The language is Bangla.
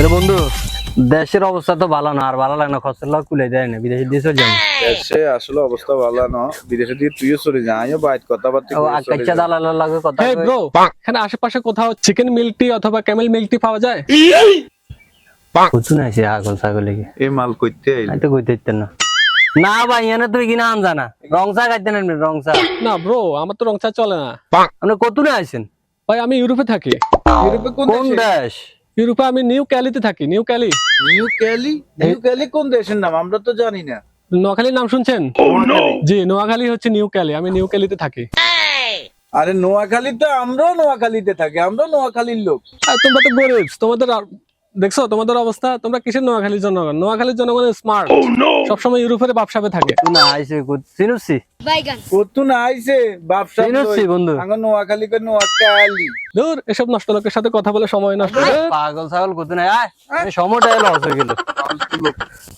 বন্ধু দেশের অবস্থা তো ভালো না, আর ভালো লাগে না, খরচা কুলে যায় না, বিদেশে দিয়ে চলে যাবো। দেশে আসলে অবস্থা ভালো না, বিদেশে দিয়ে তুইও চলে যা, আমিও বাইরে কথাবার্তা আকাইচা দালালের লাগে কথা হেই কই। ব্রো, এখানে আশেপাশে কোথাও চিকেন মিল্ক টি অথবা ক্যামেল মিল্ক টি পাওয়া যায়? বুঝছো না সে আগল ছাগল কি এই মাল কইতে আইলি আমি তো কইতে দিতেন না। না ভাই এনে তুই কিনা আন জানা রং চা খাইতেন আপনি, রং চা। না ব্রো, আমার তো রং চা চলে না। আপনি কতুনে আছেন? ভাই আমি ইউরোপে থাকি। ইউরোপে কোন কোন দেশে? দেশ? ইউরোপে আমি নিউ ক্যালিতে থাকি। New Kelly new Kelly? New Kelly কোন দেশের নাম? আমরা তো জানি না। নোয়াখালীর নাম শুনছেন? জি, নোয়াখালী হচ্ছে নিউ ক্যালি। আমি নিউ ক্যালিতে থাকি। আরে নোয়াখালী তো, আমরাও নোয়াখালীতে থাকি, আমরাও নোয়াখালীর লোক। আর তোমরা তো গরিব, তোমাদের দেখছো তোমাদের অবস্থা। তোমরা কিসের নোয়াখালীর জনগণ? নোয়াখালীর জনগণ স্মার্ট, সবসময় ইউরোপের ব্যবসাবে থাকে। তুই আইছে চিনুছি কতুন আইছে ব্যবসা চিনুছি বন্ধু। আঙ্গ নোয়াখালী কই নোয়াখালী। দূর, এসব নষ্ট লোকের সাথে কথা বলে সময় নষ্ট। পাগল ছাগল কতুনে আয়, সময়টা এলো হয়ে গেল।